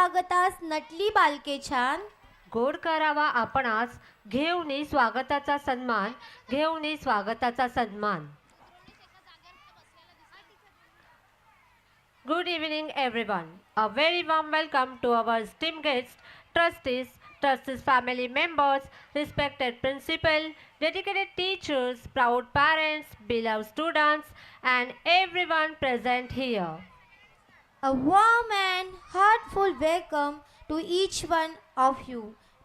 स्वागतास नटली बालके छान. गोड करावा आपणास घेऊनी स्वागताचा सन्मान, घेऊनी स्वागताचा सन्मान. Good evening everyone. A very warm welcome to our esteemed guests, trustees, family members, respected principal, dedicated teachers, proud parents, beloved students and everyone present here. A warm and heartful welcome to each one of you.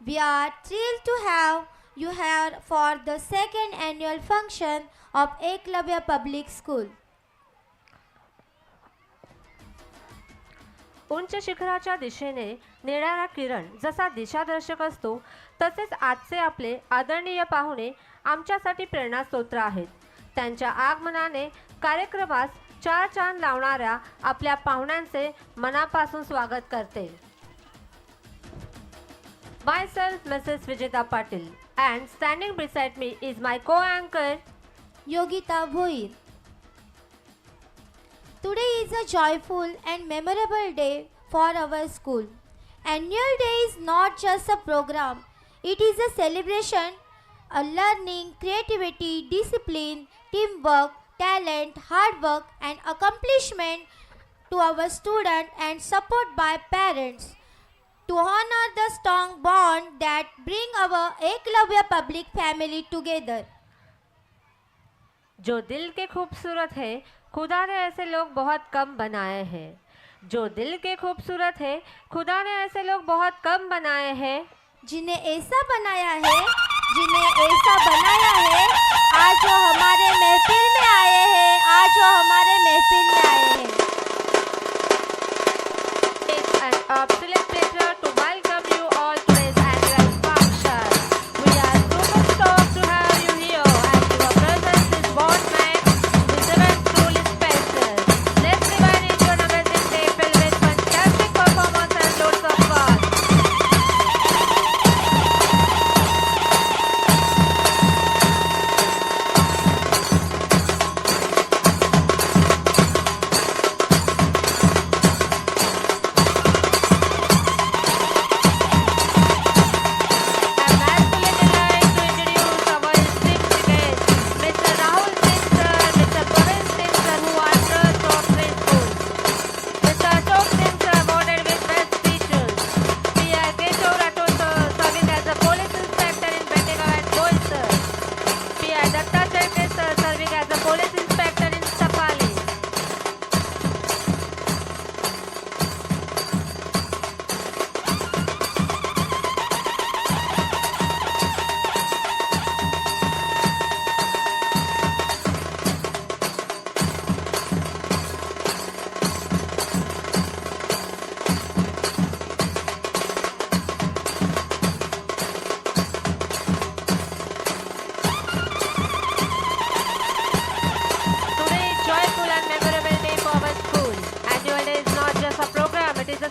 We are thrilled to have you here for the second annual function of Eklavya Public School. उंच शिखराच्या दिशेने नेणारा किरण जसा दिशादर्शक असतो तसेच आजचे आपले आदरणीय पाहुणे आमच्यासाठी प्रेरणास्त्रोत आहेत. त्यांच्या आगमनाने कार्यक्रमास चार चांद लावणाऱ्या आपल्या पाहुण्यांचे मनापासून स्वागत करते. Myself Mrs. Vijita Patil and standing beside me is my co-anchor Yogita Bhoir. Today is a joyful and memorable day for our school. Annual Day is not just a program, it is a celebration, a learning, creativity, discipline, teamwork, talent, hard work and accomplishment to our students and support by parents. To honor the strong bond that bring our Eklavya public family together. जो दिल के खूबसूरत है खुदा ने ऐसे लोग बहुत कम बनाए हैं. जो दिल के खूबसूरत है खुदा ने ऐसे लोग बहुत कम बनाए हैं. जिन्हें ऐसा बनाया है, जिन्हें ऐसा बनाया है, आज वो हमारे महफिल में आए हैं, आज वो हमारे महफिल में आए हैं. It's an absolute pleasure to welcome you all to this annual function. We are super stoked to have you here and your presence is what makes this event truly special. Let's divide into an amazing day filled with fantastic performance and loads of fun.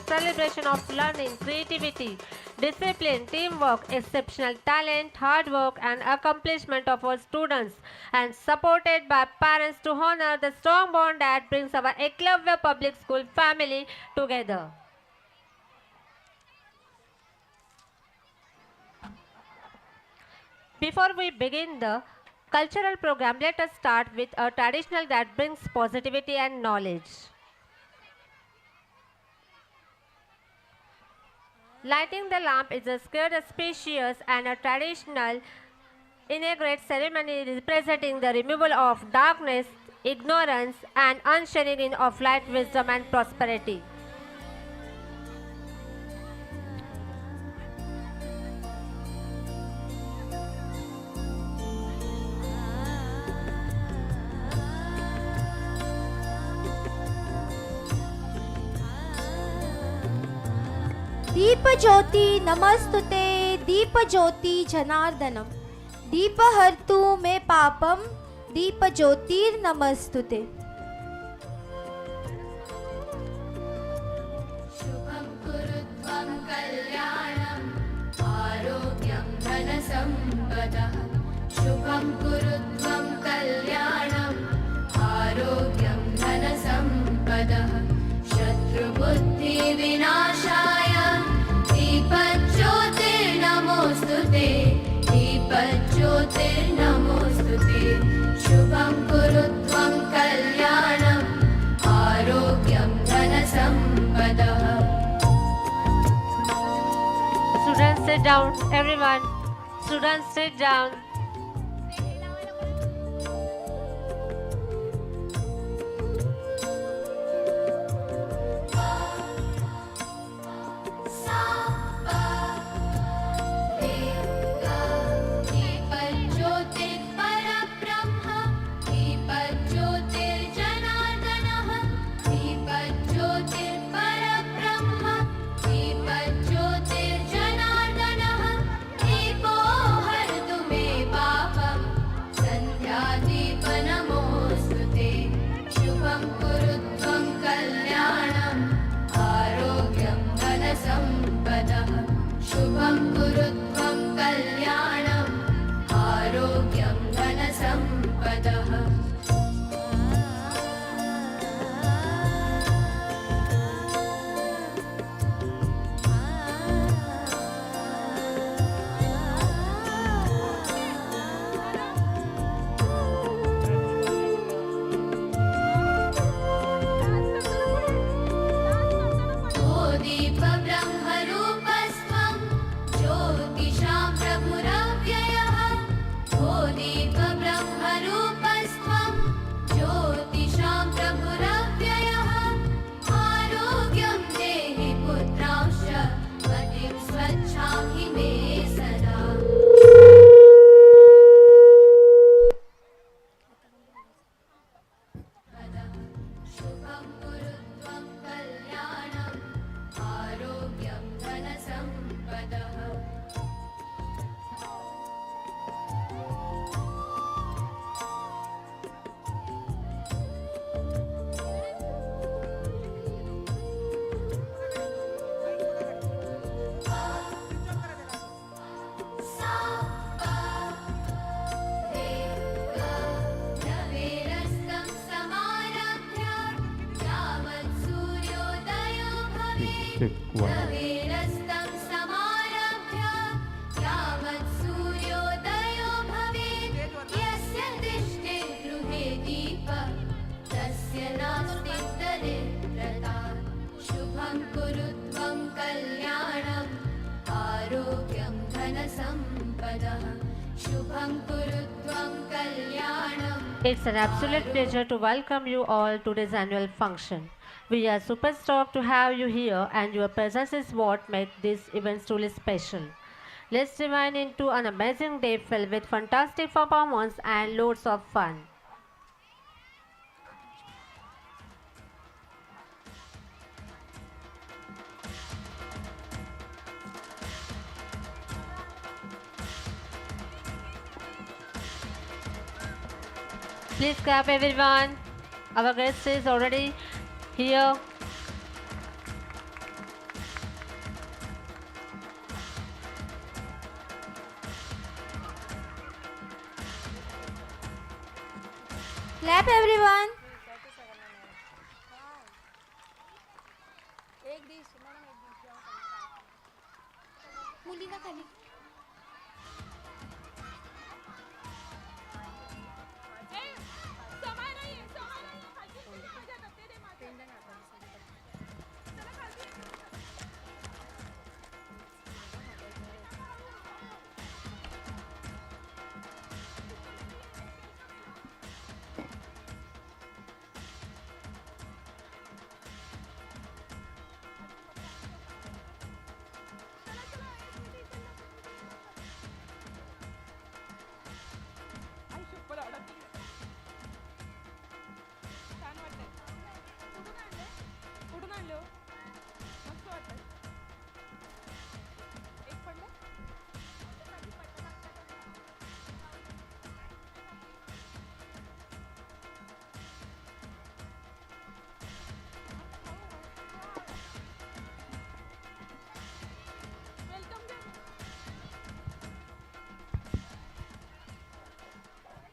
Celebration of learning, creativity, discipline, teamwork, exceptional talent, hard work and accomplishment of our students and supported by parents to honor the strong bond that brings our Eklavya Public School family together. Before we begin the cultural program, let us start with a traditional that brings positivity and knowledge. Lighting the lamp is a sacred, auspicious and a traditional inaugurate ceremony representing the removal of darkness, ignorance and unsharing of light, wisdom and prosperity. दीप ज्योति नमस्तुते दीप ज्योति जनार्दनम दीप हर्तु मे पापम दीप ज्योतिर नमस्तुते. शुभं कुरुत्वं कल्याणं आरोग्यं धनसम्पदः. शुभं कुरुत्वं कल्याणं आरोग्यं धनसम्पदः. शत्रुबुद्धिविनाशाय Sit down, everyone. Students, sit down. दीपज्योतिर्परब्रह्म दीपज्योतिर्जनार्दनः दीपज्योतिर्परब्रह्म दीपज्योतिर्जनार्दनः दीपो हरतु मे पापं सन्ध्यादीपनमोऽस्तु ते शुभं कुरु त्वं कल्याणम् आरोग्यं धनसम्पदः शुभं कुरु त्वं कल्याणम् आरोग्यं धनसम्पदः ओ दीपब्रह्मरूपस्त्वं ज्योतिषां प्रभुरव्ययः ओ दीपब्रह्मरूपस्त्वं ज्योतिषां प्रभुरव्ययः आरोग्यं देहि पुत्रांश्च मतिं स्वच्छां हि मे सदा शुभं कुरु त्वं कल्याणम् आरोग्यं धनसम्पदः नवेरस्तं समारभ्य यावत् सूर्योदयो भवेत् नवेरस्तं समारभ्य यावत् सूर्योदयो भवेत् यस्य तिष्ठे गृहे दीपः तस्य नास्ति दरिद्रता शुभं कुरु त्वं कल्याणम् आरोग्यं धनसम्पदः शुभं कुरु त्वं कल्याणम् It's an absolute pleasure to welcome you all to this annual function. We are super stoked to have you here, and your presence is what makes this event truly special. Let's divine into an amazing day filled with fantastic performance and loads of fun. Please clap everyone. Our guest is already here. Clap everyone. मुलींना खाली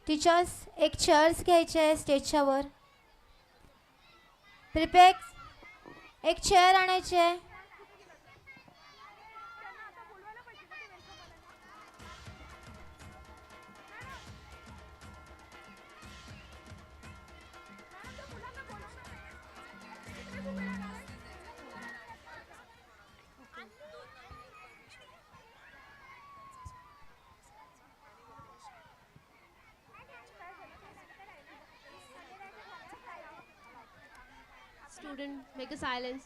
teachers एक chairs घ्यायचे आहे स्टेजच्या वर प्रिपेक्स एक chair आणायची आहे student make a silence.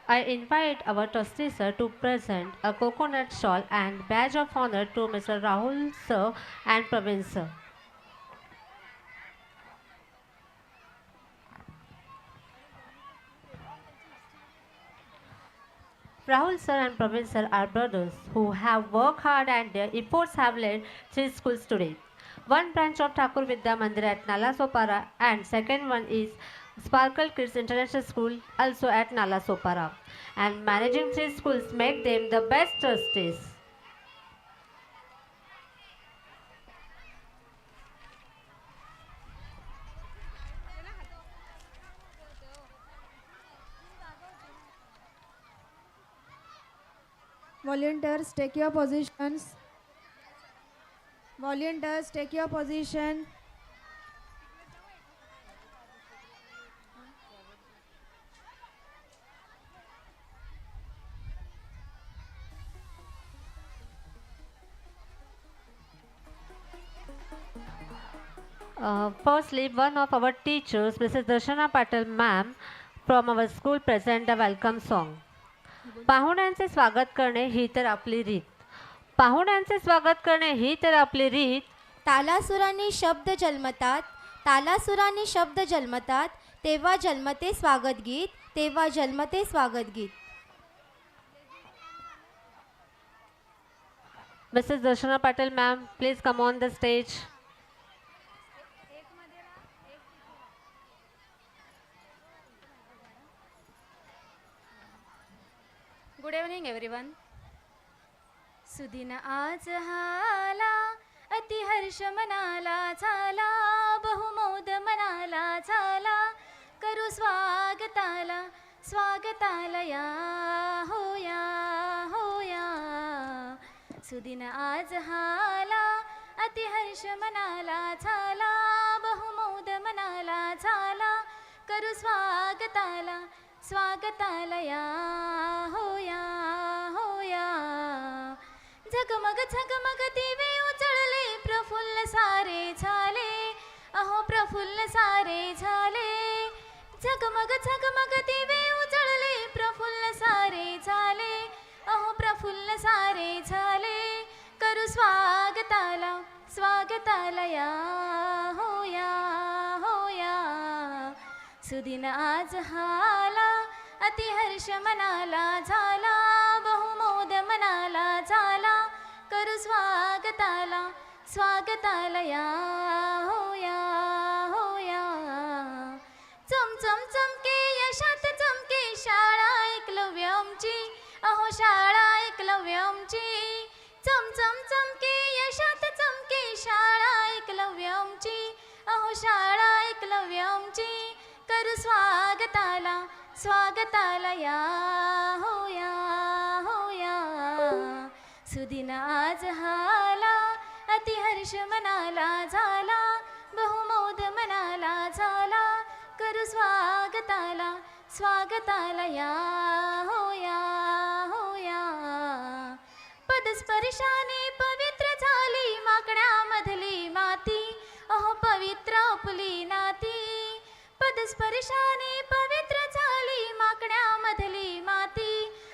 I invite our trustee sir to present a coconut shawl and badge of honor to Mr. Rahul sir and Praveen sir. Rahul sir and Praveen sir are brothers who have worked hard and their efforts have led three schools today. One branch of Thakur Vidya Mandir at Nalasopara and second one is Sparkle Kids International School also at Nalasopara. And managing three schools make them the best trustees. Volunteers, take your positions. Volunteers, take your position. Firstly, one of our teachers, Mrs. Darshana Patel ma'am, from our school present a welcome song. पाहुण्यांचे स्वागत करणे ही तर आपली रीत. पाहुण्यांचे स्वागत करणे ही तर आपली रीत. तालासुरांनी शब्द जन्मतात, तालासुरांनी शब्द जन्मतात, तेव्हा जन्मते स्वागत गीत, तेव्हा जन्मते स्वागत गीत. Mrs. Darshana Patel ma'am, please come on the stage. Good evening everyone. सुदिन आज हाला, अति हर्ष मनाला झाला, बहुमोद मनाला झाला, करू स्वागताला स्वागताला या होया होया. सुदिन आज हाला, अति हर्ष मनाला झाला, बहुमोद मनाला झाला, करू स्वागताला स्वागताला या होया होया. झगमग झगमग दिवे उजळले, प्रफुल्ल सारे झाले, अहो प्रफुल्ल सारे झाले. झगमग झगमग दिवे उजळले, प्रफुल्ल सारे झाले, अहो प्रफुल्ल सारे झाले, करू स्वागताला स्वागताला या होया होया. सुदिन आज हाला, अति हर्ष मनाला झाला, बहुमोद मनाला झाला, करू स्वागताला स्वागताला या होया होया. चमचम चमके यशात चमके, शाळा एकलव्य आमची, अहो शाळा एकलव्य आमची. चमचम चमके यशात चमके, शाळा एकलव्य आमची, अहो शाळा एकलव्य आमची, करू स्वागताला स्वागताला या होया होया. सुदिन आज हाला, अति हर्ष मनाला झाला, बहुमोद मनाला झाला, करू स्वागताला स्वागताला या होया होया. पदस्पर्शाने पवित्र झाली, माकड्यामधली माती, अहो पवित्र आपली नाती. पदस्पर्शाने पवित्र झाली, माकड्यामधली माती,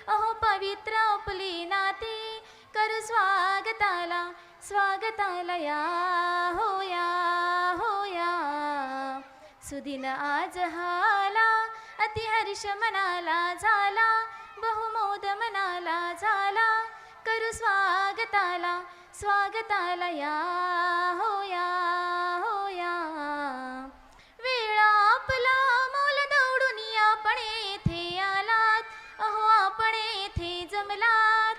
अहो पवित्र आपली नाती, करू स्वागताला स्वागताला या होया होया. सुदिन आज हाला, अति हर्ष मनाला झाला, बहुमोद मनाला झाला, करू स्वागताला स्वागताला या होया होया. वेळा आपला मोल दौडून आपण येथे आलात, अहो आपण येथे जमलात.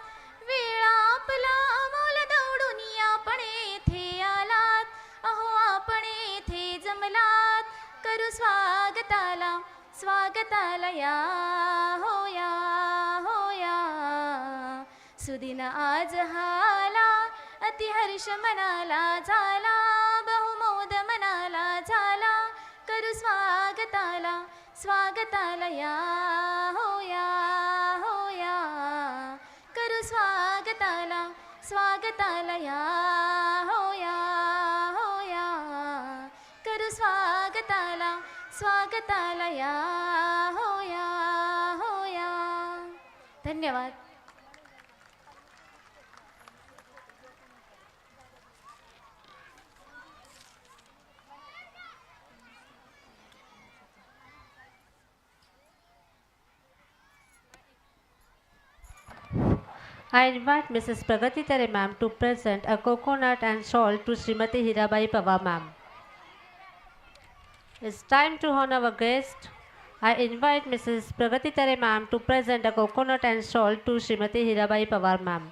वेळा आपला मोल दौडून आपण येथे आलात, अहो आपण येथे जमलात, करू स्वागताला स्वागताला या होया होया. सुदिन आज हाला, अति हर्ष मनाला झाला, बहुमोद मनाला झाला, करू स्वागताला स्वागताला या होया होया. करू स्वागताला स्वागताला या होया होया करू स्वागताला स्वागताला या होया होया धन्यवाद. I invite Mrs. Pragati Tere ma'am to present a coconut and shawl to Srimati Hirabai Pawar ma'am. It's time to honor our guest. I invite Mrs. Pragati Tere ma'am to present a coconut and shawl to Srimati Hirabai Pawar ma'am.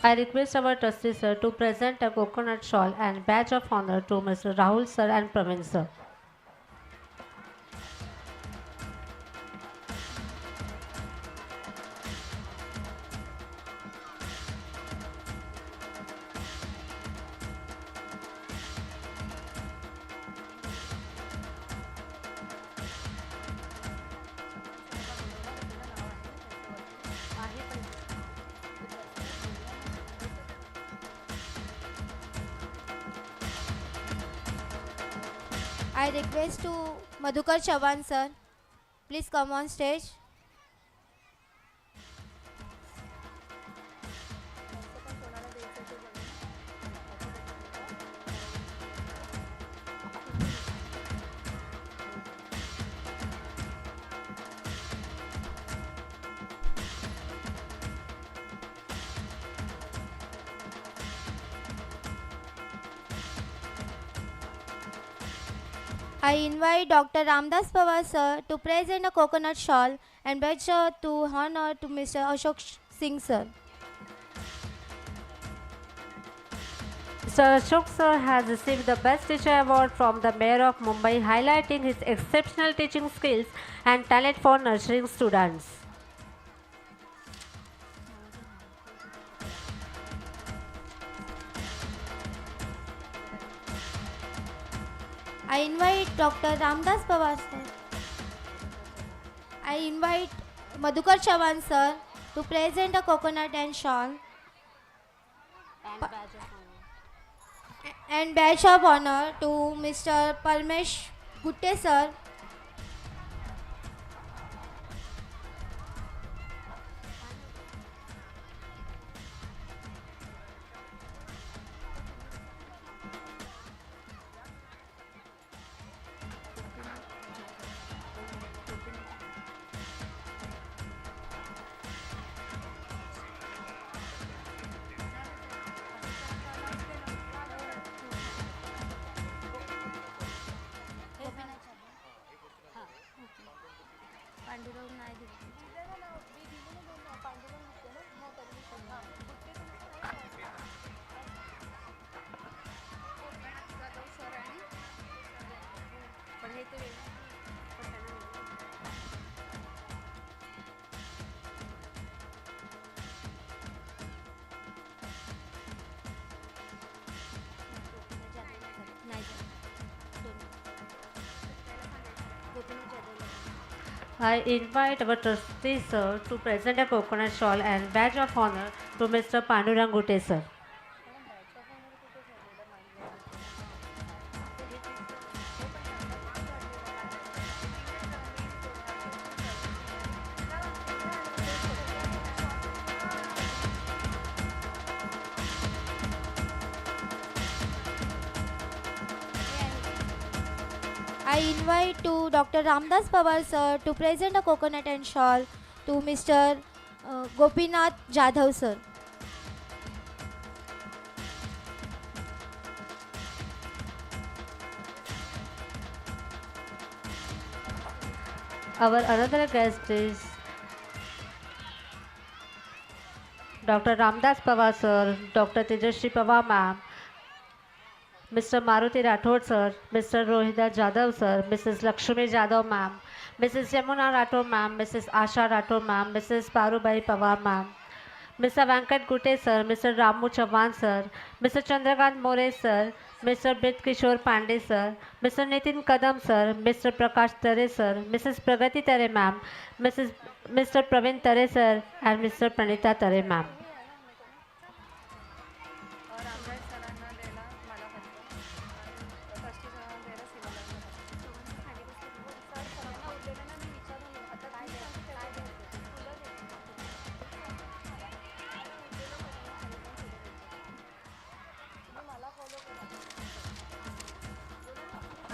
I request our trustee sir to present a coconut shawl and badge of honor to Mr. Rahul sir and Praveen sir. I request to Madhukar Chavan sir, please come on stage. I invite Dr. Ramdas Pawar sir to present a coconut shawl and badge to honor to Mr. Ashok Singh sir. Sir Ashok sir has received the Best Teacher Award from the Mayor of Mumbai, highlighting his exceptional teaching skills and talent for nurturing students. I invite Dr. Ramdas Pawar sir. I invite Madhukar Chavan sir to present a coconut and shawl and badge of honor to Mr. Parmesh Gutte sir. I invite our trustee sir to present a coconut shawl and badge of honor to Mr. Pandurang Gutte sir. I invite to Dr. Ramdas Pawar sir to present a coconut and shawl to Mr. Gopinath Jadhav sir. Our another guest is Dr. Ramdas Pawar sir, Dr. Tejasri Pawar ma'am, Mr. Maruti Rathod sir, Mr. Rohida Jadhav sir, Mrs. Lakshmi Jadhav ma'am, Mrs. Yamuna Rathod ma'am, Mrs. Asha Rathod ma'am, Mrs. Parubai Pawar ma'am, Mr. Venkat Gute sir, Mr. Ramu Chavan sir, Mr. Chandrakant More sir, Mr. Brit Kishore Pandey sir, Mr. Nitin Kadam sir, Mr. Prakash Tare sir, Mrs. Pragati Tare ma'am, Mr. Praveen Tare sir, and Mr. Pranita Tare ma'am.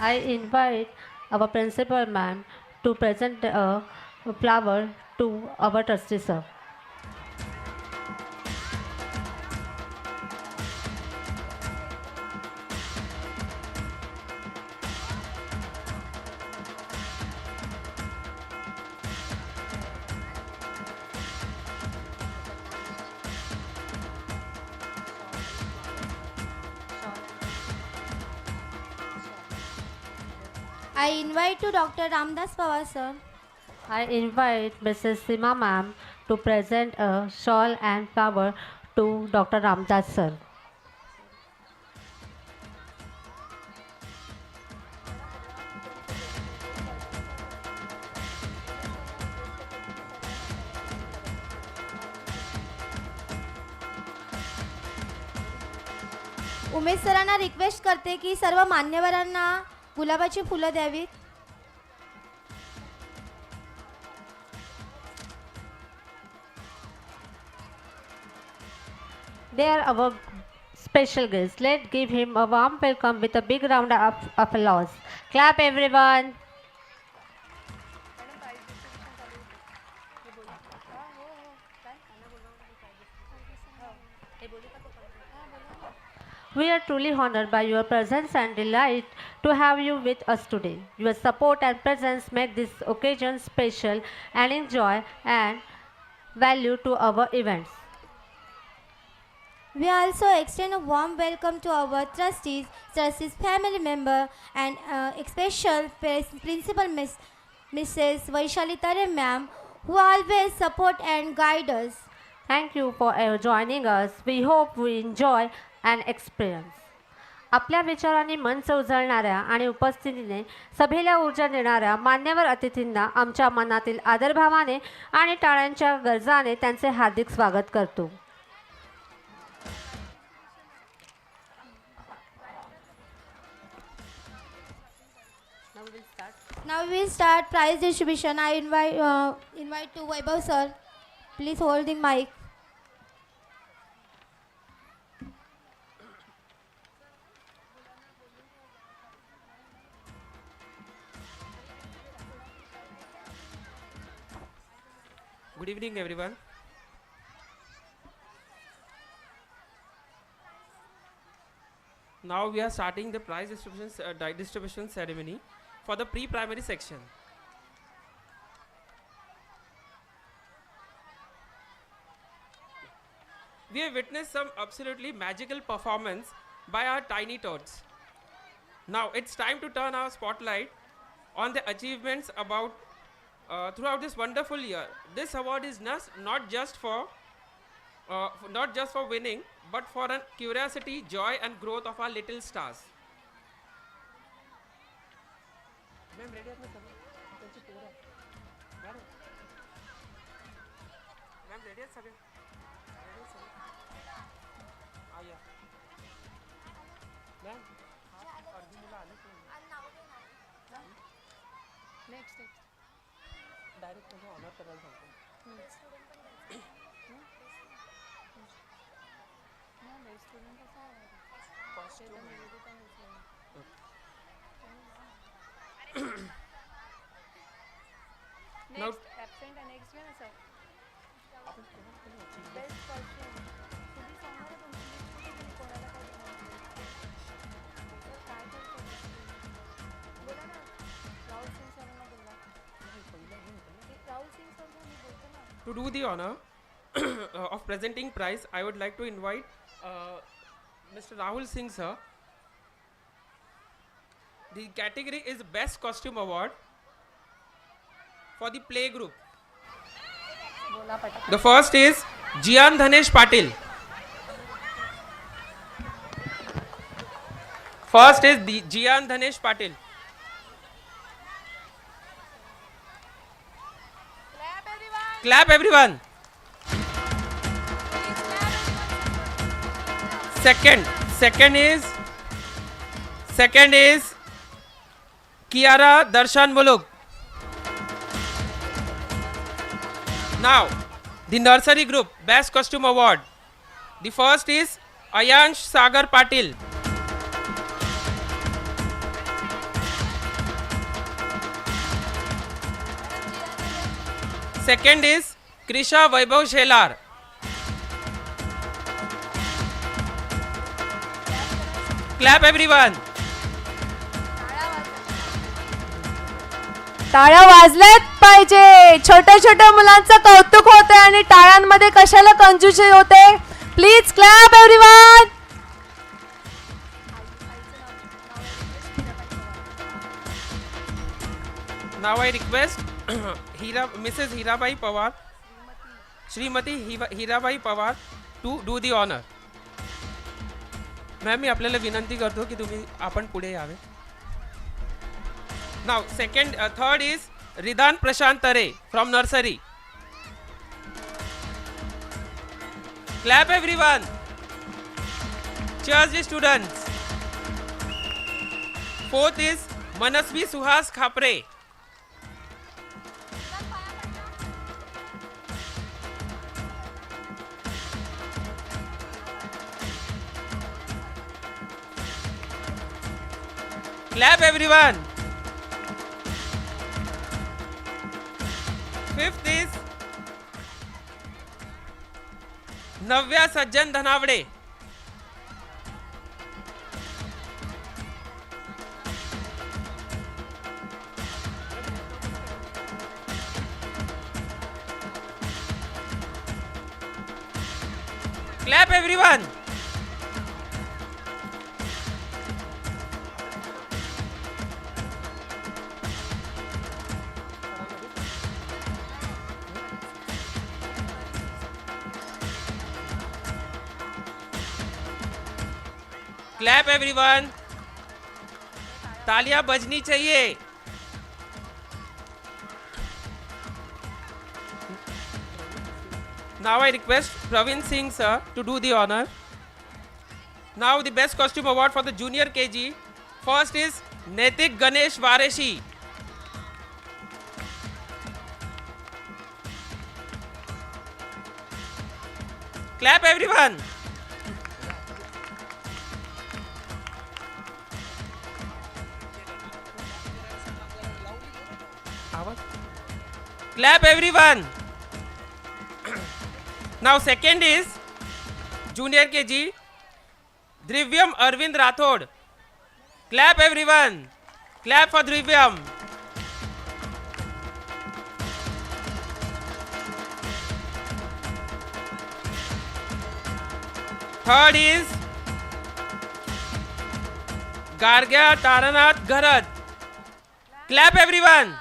I invite our principal ma'am to present a flower to our trustee sir. I invite to Dr. Ramdas Pawar sir. I invite Mrs. Sima ma'am to present a shawl and flower to Dr. Ramdas sir. Umesh सरांना request करते की सर्व मान्यवरांना गुलाबाची फुलं द्यावीत. They are our special guest. Let's give him a warm welcome with a big round of applause. Clap everyone. We are truly honored by your presence and delight to have you with us today. Your support and presence make this occasion special and enjoy and value to our events. We also extend a warm welcome to our trustees, family member, and special principal Mrs. Vaishali Tare ma'am, who always support and guide us. Thank you for joining us. We hope we enjoy and experience. आपल्या विचारांनी मन उजळणाऱ्या आणि उपस्थितीने सभेला ऊर्जा देणाऱ्या मान्यवर अतिथींना आमच्या मनातील आदरभावाने आणि टाळ्यांच्या गरजाने त्यांचे हार्दिक स्वागत करतो. Now we will start prize distribution. I invite to Vaibhav sir. Please hold the mic. Good evening, everyone. Now we are starting the prize distribution ceremony for the pre-primary section. We have witnessed some absolutely magical performance by our tiny tots. Now it's time to turn our spotlight on the achievements throughout this wonderful year. This award is not just for winning, but for an curiosity, joy, and growth of our little stars. Ma'am, ready apne sabhi? Tenchi pura. Madam. Ma'am, ready at sabhi? Ready at sabhi? Ah, yeah. Ma'am. अर्धी मुलं आली पण. Next direct म्हणजे honour करायला सांगतो. Now, absent and next one, sir. Best costume. तुम्ही सांगा ना तुमची list कुठे गेली? कोणाला काय देणार? सर, काय करतो? बोला ना. राहुल सिंग सरांना बोलवा. राहुल सिंग सर मी बोलतो ना. to do the honor of presenting prize, I would like to invite Mr. Rahul Singh sir. The category is Best Costume Award for the play group. बोला पटापट. The first is Jian Dhanesh Patil. First is the Jian Dhanesh Patil. Clap everyone. Second is Kiara Darshan Muluk. Now, the nursery group Best Costume Award. The first is Ayansh Sagar Patil. Second is Krisha Vaibhav Shelar. Clap everyone. टाळ्या वाजल्याच पाहिजे. छोट्या छोट्या मुलांचं कौतुक होते आणि टाळ्यांमध्ये कशाला कंजूसी होते. Please clap everyone. Now I request Mrs. Hirabai Pawar, Srimati Hirabai Pawar to do the honor. Ma'am मी आपल्याला विनंती करतो की तुम्ही आपण पुढे यावे. Now third is Ridan Prashant Tare from nursery. Clap everyone. Cheers the students. Fourth is Manasvi Suhas Khapre. Clap everyone. Fifth is Navya Sajjan Dhanavade. Clap everyone. Clap everyone. तालियां बजनी चाहिए. Now I request Praveen Singh sir to do the honor. Now the best costume award for the junior KG. First is Netik Ganesh Vareshi. Clap everyone. Clap everyone. Now second is junior KG Drivyam Arvind Rathod. Clap everyone. Clap for Drivyam. Third is Gargya Taranath Gharad. Clap everyone.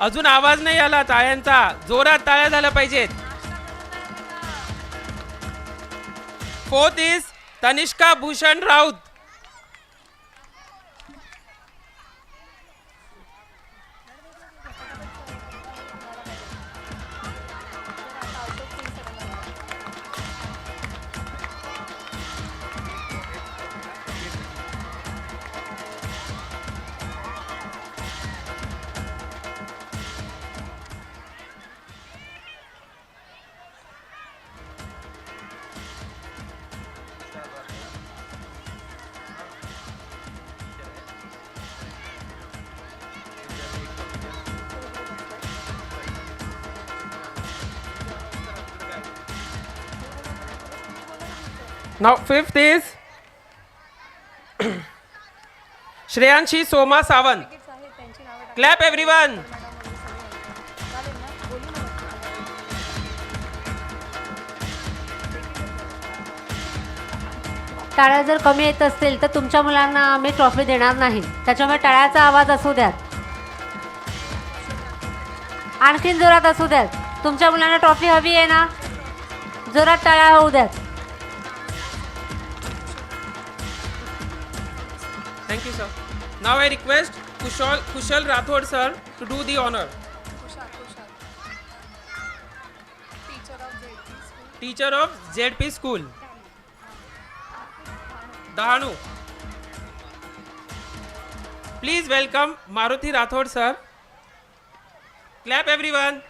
अजून आवाज नाही आला टाळ्यांचा. जोरात टाळ्या झाल्या पाहिजेत. Fourth is Tanishka Bhushan Raut. Now, fifth is Shreyanshi Soma Sawant. Clap, everyone. टाळ्या जर कमी येत असतील तर तुमच्या मुलांना आम्ही ट्रॉफी देणार नाही. त्याच्यामुळे टाळ्याचा आवाज असू द्यात, आणखीन जोरात असू द्यात. तुमच्या मुलांना ट्रॉफी हवी आहे ना, जोरात टाळ्या होऊ द्यात. Thank you, sir. Now I request Kushal Rathod sir to do the honor. Teacher of ZP School. Dahanu. Please welcome Maruti Rathod sir. Clap, everyone.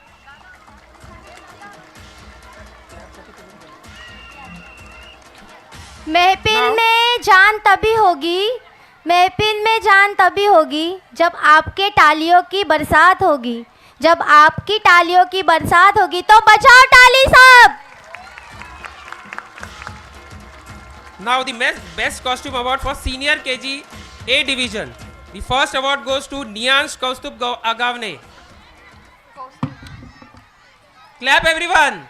महफिल Now- में जान तभी होगी, महफिल में जान तभी होगी जब आपके तालियों की बरसात होगी. जब आपकी तालियों की बरसात होगी तो बजाओ ताली सब. Now the best costume award for senior KG A division. The first award goes to Niyansh Kaustubh Agavne. Clap, everyone.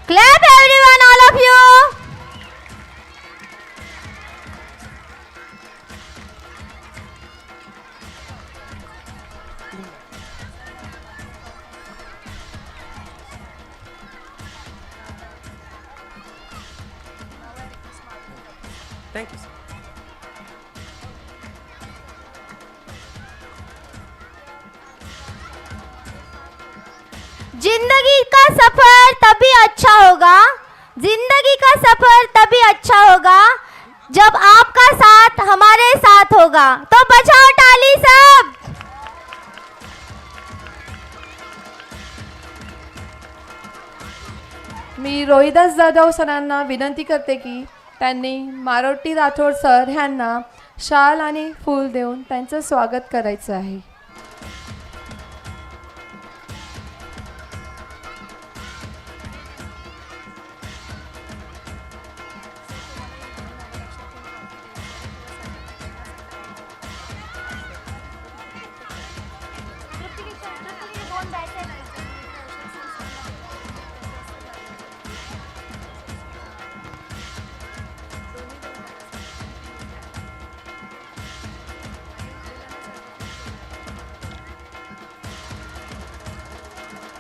Clap everyone, all of you. Thank you, sir. जिंदगी का सफर तभी अच्छा होगा, जिंदगी का सफर तभी अच्छा होगा जब आपका साथ हमारे साथ होगा. तो बजाओ ताली सब. मी रोहिदास जाधव सरांना विनंती करते की त्यांनी मारुती राठोड सर ह्यांना शाल आणि फूल देऊन त्यांचं स्वागत करायचं आहे.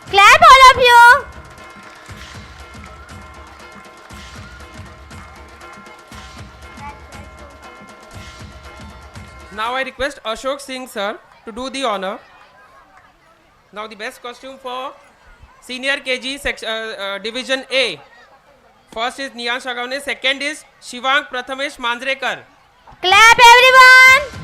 Clap all of you. Now I request Ashok Singh sir to do the honor. Now the best costume for senior KG division A. First is Niyansh Agavne, second is Shivang Prathamesh Manjrekar. Clap everyone.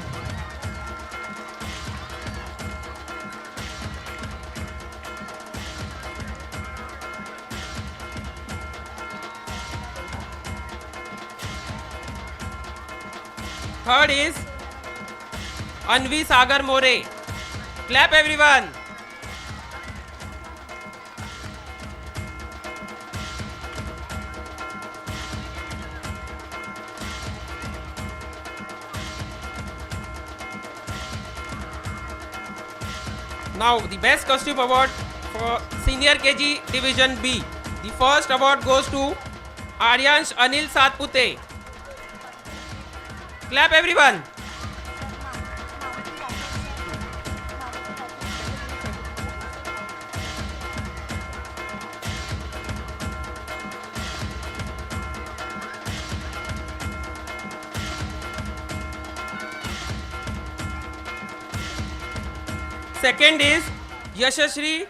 Third is Anvi Sagar More. Clap, everyone. Now the best costume award for senior KG division B. The first award goes to Aryansh Anil Satpute. Clap, everyone. Second is Yashashri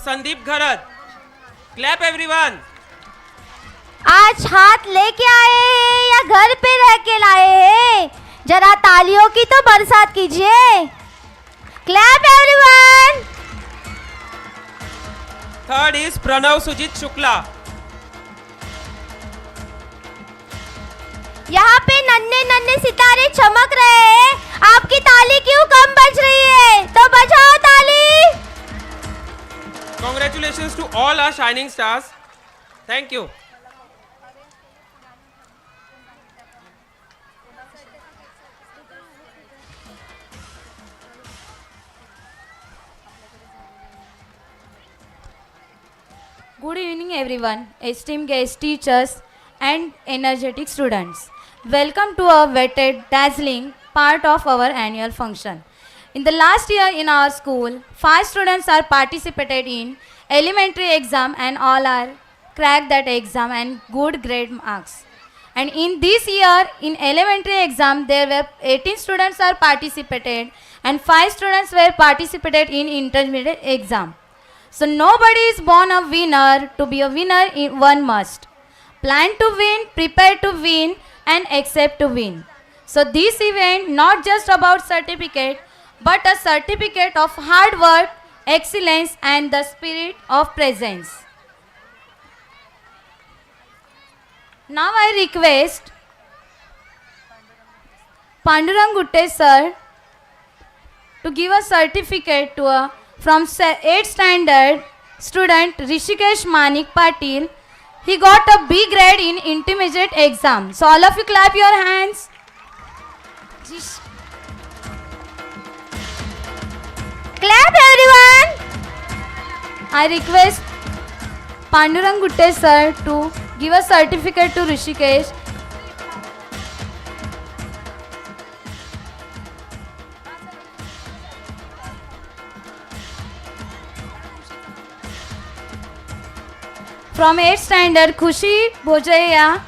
Sandeep Gharat. Clap, everyone. आज हाथ लेके आए हैं या घर पे रह के लाए हैं, जरा तालियों की तो बरसात कीजिए. Clap everyone. Third is Pranav Sujit Shukla. यहाँ पे नन्हे नन्हे सितारे चमक रहे हैं, आपकी ताली क्यों कम बज रही है? तो बजाओ ताली. Congratulations to all our shining stars. Thank you. Good evening, everyone, esteemed guests, teachers, and energetic students. Welcome to a vetted, dazzling part of our annual function. In the last year in our school, 5 students are participated in elementary exam and all are cracked that exam and good grade marks. And in this year, in elementary exam, there were 18 students are participated and 5 students were participated in intermediate exam. So nobody is born a winner. To be a winner, one must plan to win, prepare to win, and accept to win. So this event not just about certificate, but a certificate of hard work, excellence, and the spirit of presence. Now I request Pandurang Gutte sir to give a certificate to a from 8th standard student Rishikesh Manik Patil. He got a B grade in intermediate exam. So all of you clap your hands. Clap everyone. I request Pandurang Gutte sir to give a certificate to Rishikesh. From 8th standard, Khushi Bojaya.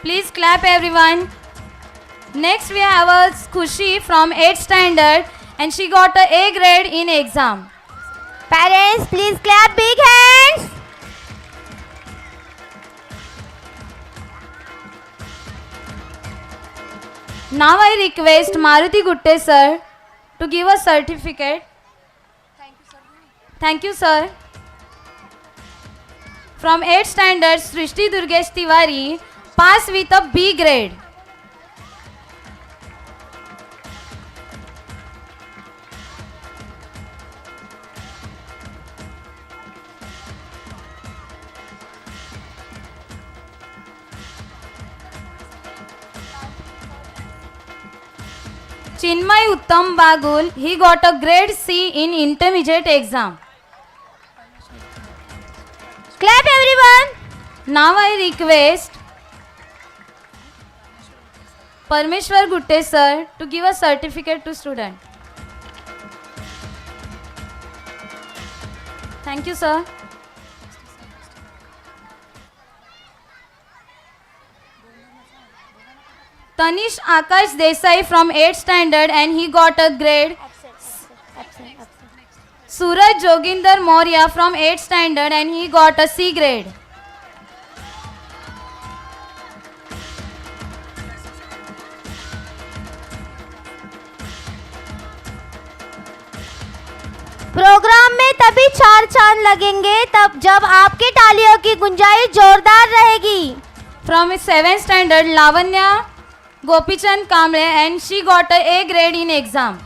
Please clap everyone. Next we have a Khushi from 8th standard and she got a A grade in exam. Parents, please clap big hands. Now I request Maruti Gutte sir to give a certificate. Thank you, sir. From 8th standard, Srishti Durgesh Tiwari passed with a B grade. Chinmay Uttam Bagul, he got a grade C in intermediate exam. Clap everyone. Now I request Parmeshwar Gutte sir to give a certificate to student. Thank you, sir. Tanish Akash Desai from 8th standard and he got a grade. Suraj Joginder Maurya from 8th standard and he got a C grade. Program में तभी 4 चांद लगेंगे तब जब आपकी तालियों की गुंजाइश जोरदार रहेगी. From 7th standard, Lavanya Gopichand Kamble and she got a A grade in exam.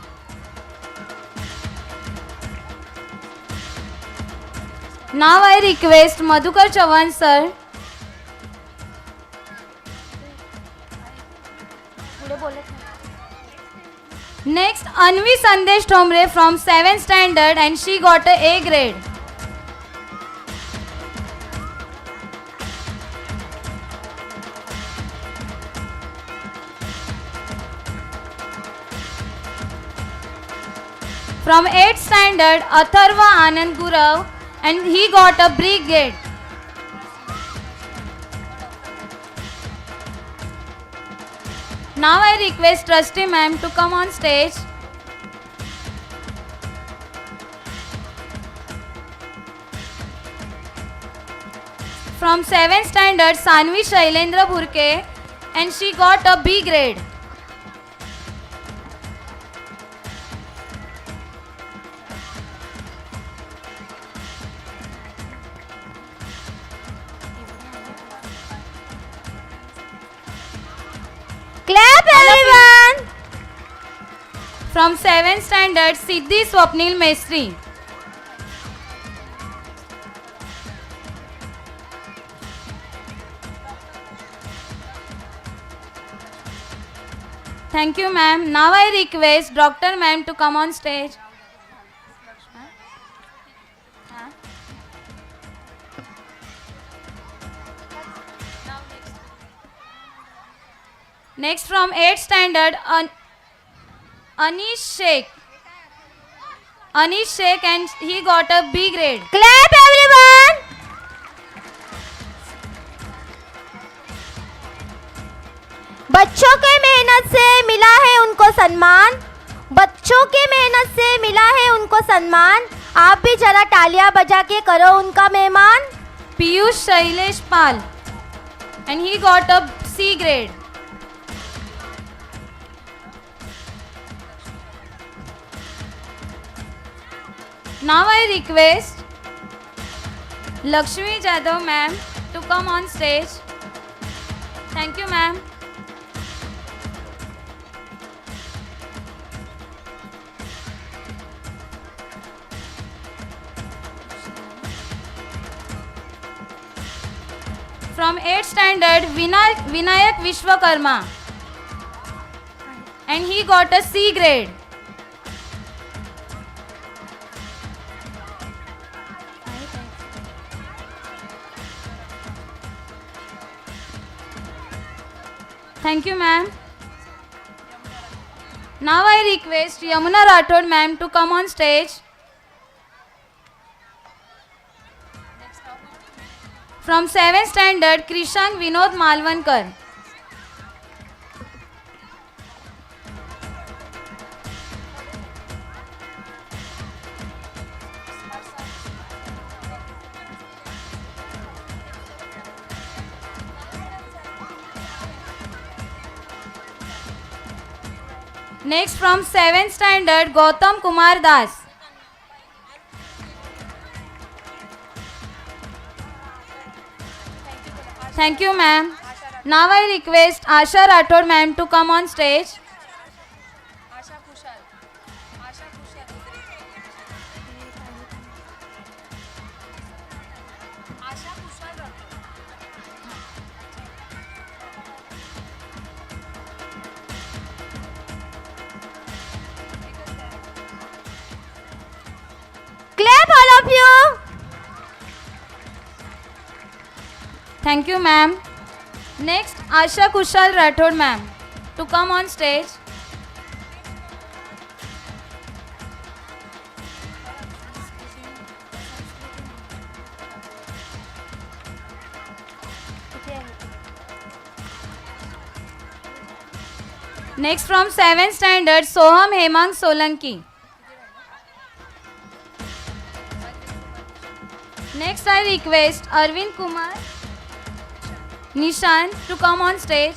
Now I request Madhukar Chavan sir. Next, Anvi Sandesh Thomre from 7th standard and she got a A grade. From 8th standard, Atharva Anand Gurav and he got a B grade. Now I request Trustee ma'am to come on stage. From 7th standard, Sanvi Shailendra Burke and she got a B grade. From 7th standard, Siddhi Swapnil Mestri. Thank you, ma'am. Now I request Dr. Ma'am to come on stage. Next from 8th standard, Anish Sheikh. Anish Sheikh, and he got a B grade. Clap everyone. बच्चों के मेहनत से मिला है उनको सम्मान, बच्चों के मेहनत से मिला है उनको सम्मान, आप भी जरा तालियां बजा के करो उनका मेहमान. Piyush Shailesh Pal, and he got a C grade. Now I request Lakshmi Jadhav ma'am to come on stage. Thank you, ma'am. From 8th standard, Vinayak Vishwakarma, and he got a C grade. Thank you, ma'am. Now I request Yamuna Rathod ma'am to come on stage. From 7th standard, Krishank Vinod Malvankar. Next from 7th standard, Gautam Kumar Das. Thank you, ma'am. Now I request Asha Rathod ma'am to come on stage. Clap all of you. Thank you, ma'am. Next, Asha Kushal Rathod ma'am to come on stage. Next from 7th standard, Soham Hemang Solanki. Next I request Arvind Kumar Nishan to come on stage.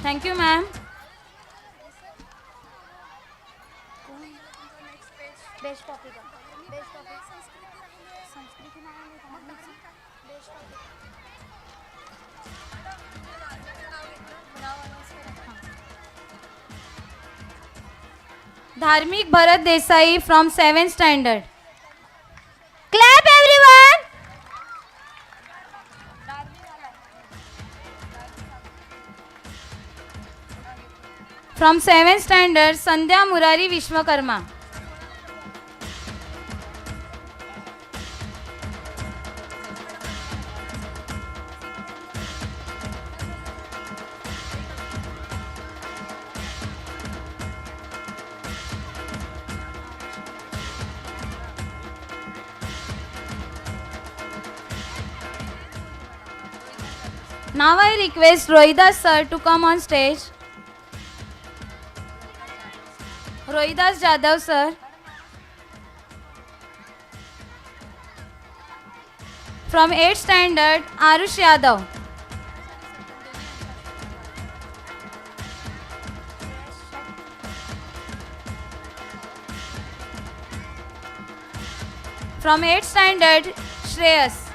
Thank you, ma'am. Dharmik Bharat Desai from 7th standard. Clap everyone. From 7th standard, Sandhya Murari Vishwakarma. Now I request Rohidas sir to come on stage. Rohidas Jadhav sir. From 8th standard, Arush Yadav. From 8th standard, Shreyas.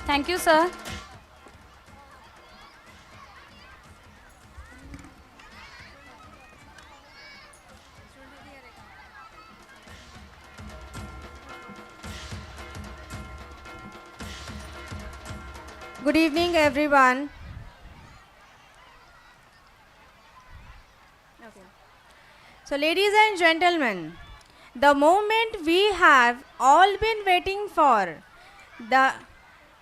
Thank you, sir. Good evening, everyone. So, ladies and gentlemen, the moment we have all been waiting for, the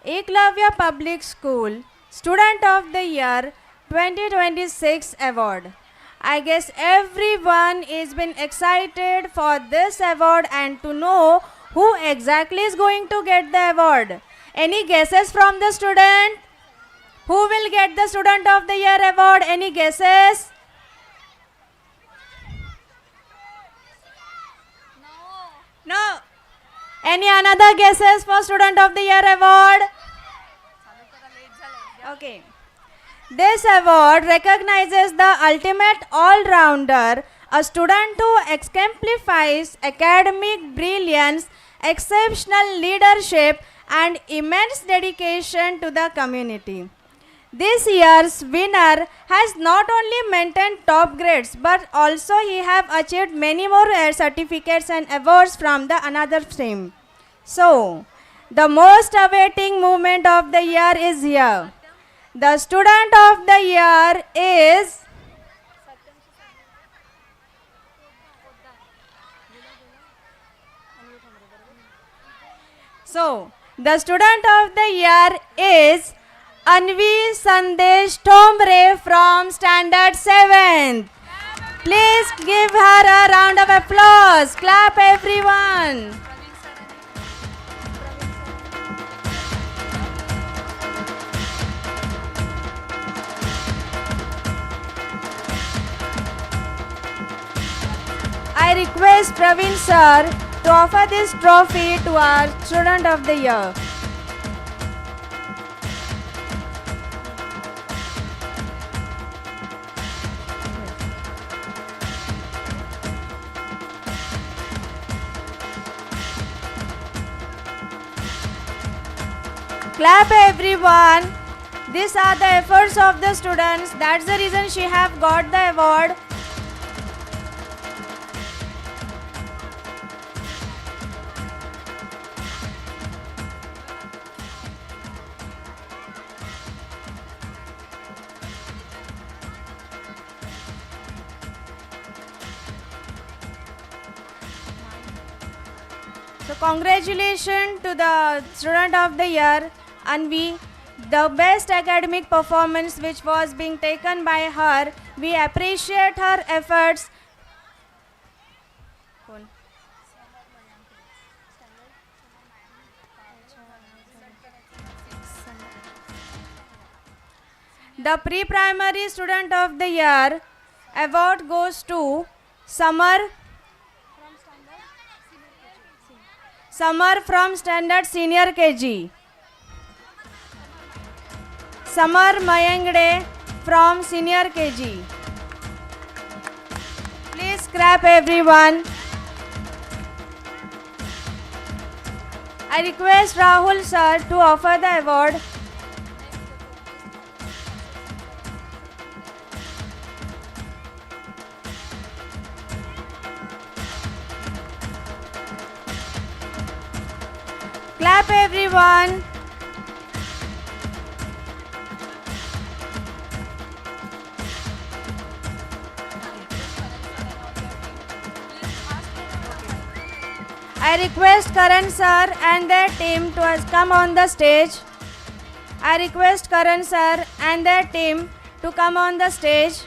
Eklavya Public School Student of the Year 2026 award. I guess everyone is been excited for this award and to know who exactly is going to get the award. Any guesses from the student? Who will get the Student of the Year award? Any guesses? No. Any another guesses for Student of the Year award? Okay. This award recognizes the ultimate all-rounder, a student who exemplifies academic brilliance, exceptional leadership, and immense dedication to the community. This year's winner has not only maintained top grades but also he have achieved many more certificates and awards from the another stream. So, the most awaiting moment of the year is here. The Student of the Year is the Student of the Year is Anvi Sandesh Tombre from Standard 7th. Please give her a round of applause. Clap everyone. I request Praveen sir to offer this trophy to our Student of the Year. Clap everyone. These are the efforts of the students. That's the reason she have got the award. So congratulations to the Student of the Year, Anvi. The best academic performance which was being taken by her. We appreciate her efforts. The Pre-Primary Student of the Year award goes to Samar from Standard Senior KG. Samar Mayangde from Senior KG. Please clap everyone. I request Rahul sir to offer the award. Clap everyone. I request Karan sir and their team to come on the stage. I request Karan sir and their team to come on the stage.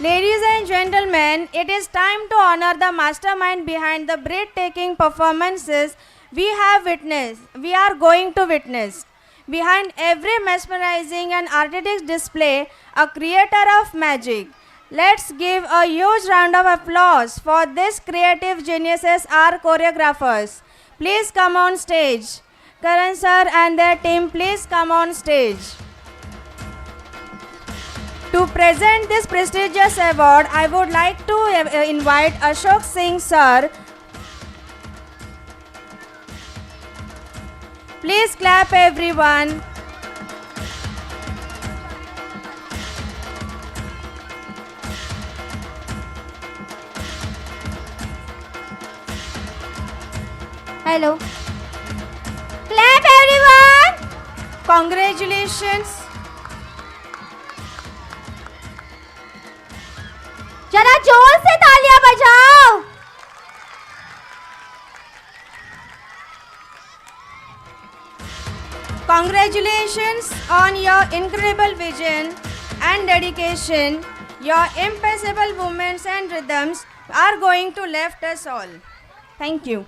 Ladies and gentlemen, it is time to honor the mastermind behind the breathtaking performances we are going to witness. Behind every mesmerizing and artistic display, a creator of magic. Let's give a huge round of applause for these creative geniuses, our choreographers. Please come on stage. Karan sir and their team, please come on stage. To present this prestigious award, I would like to invite Ashok Singh sir. Please clap everyone. Hello. Clap everyone. Congratulations. जरा जोर से तालियां बजाओ. Congratulations on your incredible vision and dedication. Your impossible movements and rhythms are going to lift us all. Thank you.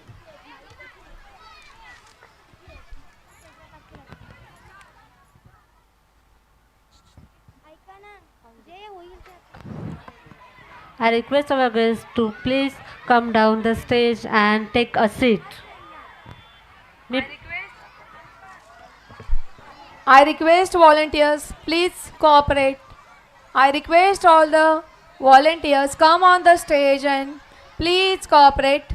I request our guests to please come down the stage and take a seat. I request volunteers, please cooperate. I request all the volunteers come on the stage and please cooperate.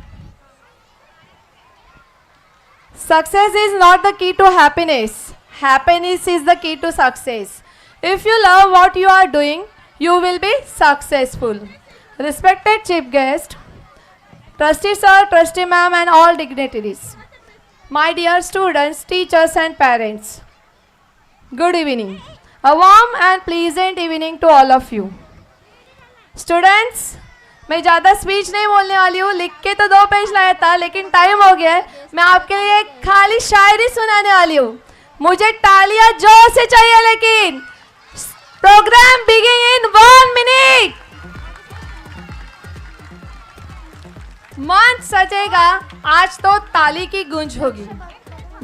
Success is not the key to happiness. Happiness is the key to success. If you love what you are doing, you will be successful. Respected chief guest, trustee sir, trustee ma'am and all dignitaries. My dear students, teachers and parents. Good evening. A warm and pleasant evening to all of you. Students, मैं ज़्यादा speech नहीं बोलने वाली हूँ. लिख के तो 2 page लाया था लेकिन टाइम हो गया है. मैं आपके लिए एक खाली शायरी सुनाने वाली हूँ. मुझे तालियां जोर से चाहिए लेकिन. Program begin in 1 minute. मंच सजेगा आज तो ताली की गूंज होगी.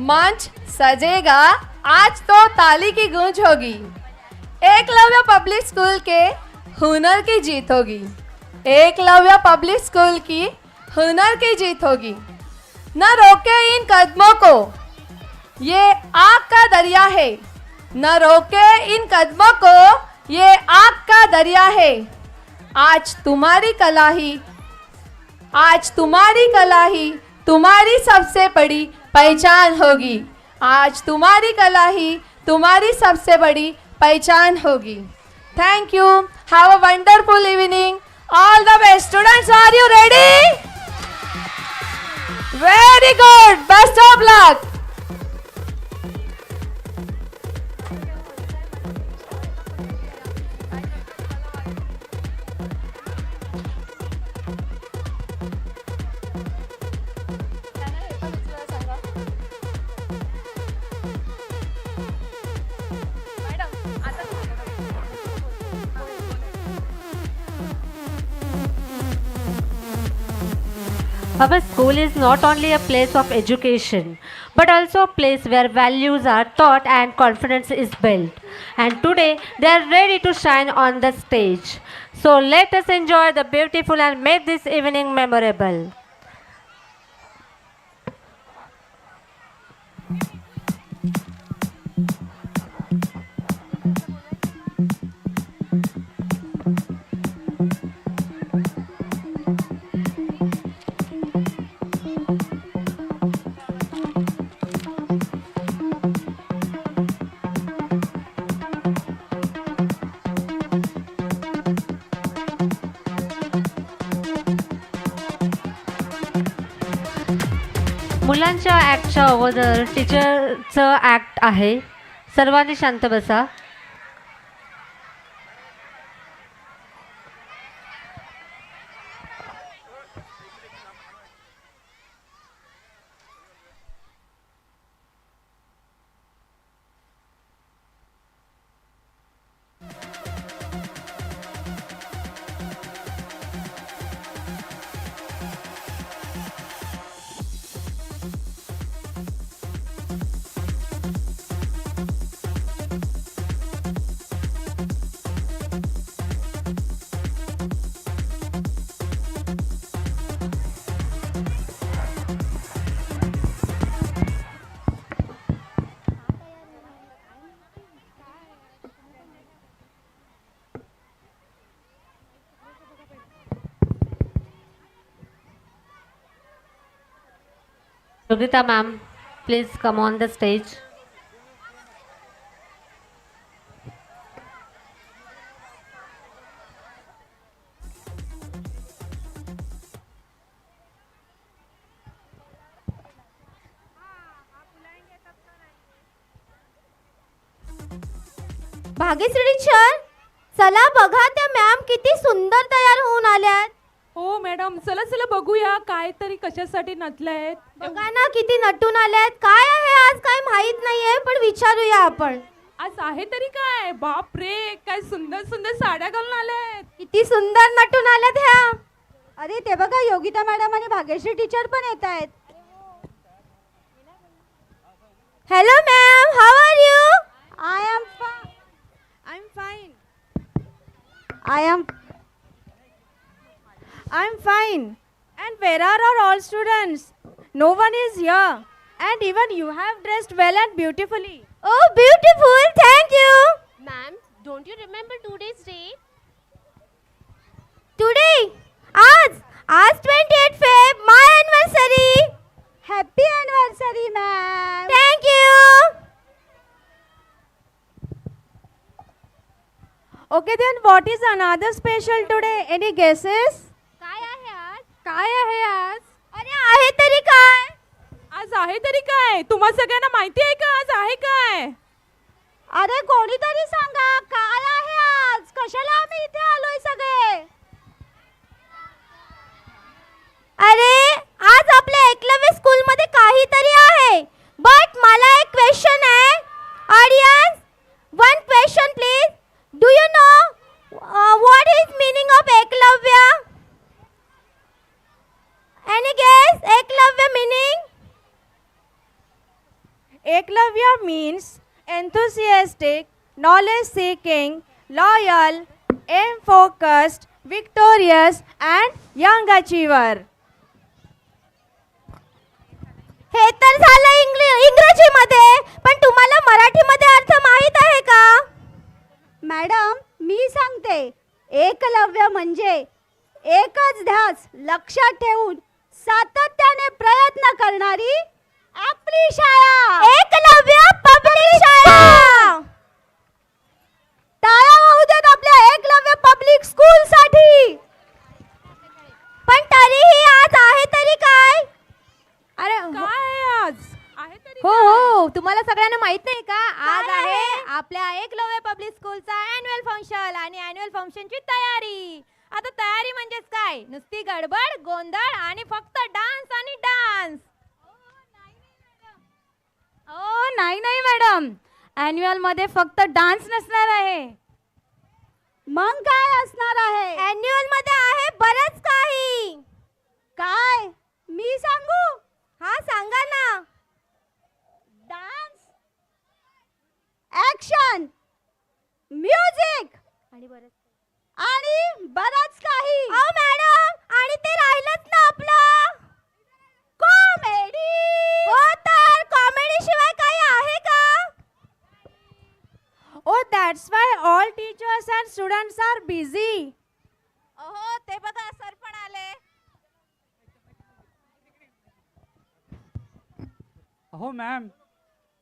मंच सजेगा आज तो ताली की गूंज होगी. एकलव्य पब्लिक स्कूल के हुनर की जीत होगी. एकलव्य पब्लिक स्कूल की हुनर की जीत होगी. न रोके इन कदमों को, ये आग का दरिया है. न रोके इन कदमों को, ये आग का दरिया है. आज तुम्हारी कला ही, आज तुम्हारी कला ही तुम्हारी सबसे बड़ी पहचान होगी. आज तुम्हारी कला ही तुम्हारी सबसे बड़ी पहचान होगी. Thank you. Have a wonderful evening. All the best students. Are you ready? Very good. Best of luck. Our school is not only a place of education, but also a place where values are taught and confidence is built. And today, they are ready to shine on the stage. So let us enjoy the beautiful and make this evening memorable. मुलांच्या ॲक्टच्या अगोदर टीचरचं act आहे. सर्वांनी शांत बसा. Yogita ma'am, please come on the stage. Bhagyashree teacher, चला बघा त्या ma'am किती सुंदर तयार होऊन आल्यात. हो मॅडम, चला चला बघूया काय तरी कशासाठी नटल्यात. बघा ना किती नटून आल्यात. काय आहे आज काय माहित नाहीये, पण विचारूया आपण. आज आहे तरी काय? बाप रे, काय सुंदर सुंदर साड्या घालून आल्यात. किती सुंदर नटून आल्यात ह्या. अरे ते बघा, योगिता मॅडम आणि भाग्यश्री टीचर पण येत आहेत. Hello ma'am, how are you? I'm fine. And where are all students? No one is here. And even you have dressed well and beautifully. Oh, beautiful. Thank you. Ma'am, don't you remember today's date? Today, आज 28 Feb, my anniversary. Happy anniversary, ma'am. Thank you. Okay, then what is another special today? Any guesses? काय आहे आज? काय आहे आज? अरे आहे तरी काय? आज आहे तरी काय? तुम्हा सगळ्यांना माहिती आहे का आज आहे काय? अरे कोणीतरी सांगा, काय आहे आज? कशाला आम्ही इथे आलोय सगळे? अरे आज आपल्या एकलव्य स्कूल मध्ये काहीतरी आहे. बट मला एक क्वेश्चन आहे. Audience, one question please. Do you know what is meaning of Eklavya? Any guess? Eklavya meaning? Eklavya means enthusiastic, knowledge-seeking, loyal, aim-focused, victorious, and young achiever. हे तर झालं इंग्रजीमध्ये, पण तुम्हाला मराठीमध्ये अर्थ माहित आहे का? मॅडम, मी सांगते. एकलव्य म्हणजे एकच ध्यास लक्षात ठेवून सातत्याने प्रयत्न करणारी आपली शाळा. एकलव्य पब्लिक शाळा. टाळ्या वाजू देत आपल्या एकलव्य पब्लिक स्कूल साठी. पण तरीही आज आहे तरी काय? अरे काय आहे आज? आहे तरी हो हो, तुम्हाला सगळ्यांना माहित नाही का? आज काय आहे आहे? आपल्या एकलव्य पब्लिक स्कूलचा अॅन्युअल फंक्शन आणि अॅन्युअल फंक्शनची तयारी. आता तयारी म्हणजेच काय? नुसती गडबड, गोंधळ आणि फक्त डान्स आणि डान्स. ओ नाही नाही मॅडम, अॅन्युअल मध्ये फक्त डान्स नसणार आहे. मग काय असणार आहे? अॅन्युअल मध्ये आहे बरंच काही. काय? मी सांगू? हा सांगा ना. डान्स, ऍक्शन, म्युझिक आणि बरंच काही. अहो मॅडम, आणि ते राहिलंच ना आपलं कॉमेडी. हो, तर कॉमेडी शिवाय काही आहे का? Oh, that's why all teachers and students are busy. अहो ते बघा, सर पण आले. अहो मॅम,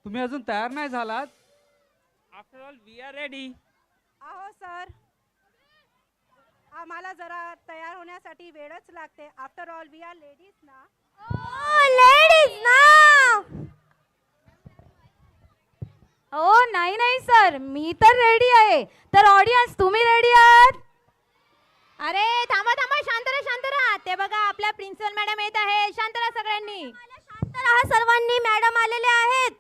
तुम्ही अजून तयार नाही झालात? After all, we are ready. अहो सर, आम्हाला जरा तयार होण्यासाठी वेळच लागते. After all we are ladies ना. लेडीज ना. ओ नाही नाही सर, मी तर रेडी आहे. तर ऑडियन्स, तुम्ही रेडी आहात? अरे थांबा थांबा, शांत राहा. ते बघा, आपल्या प्रिन्सिपल मॅडम येत आहे. शांत राहा सगळ्यांनी. शांत राहा सर्वांनी, मॅडम आलेले आहेत.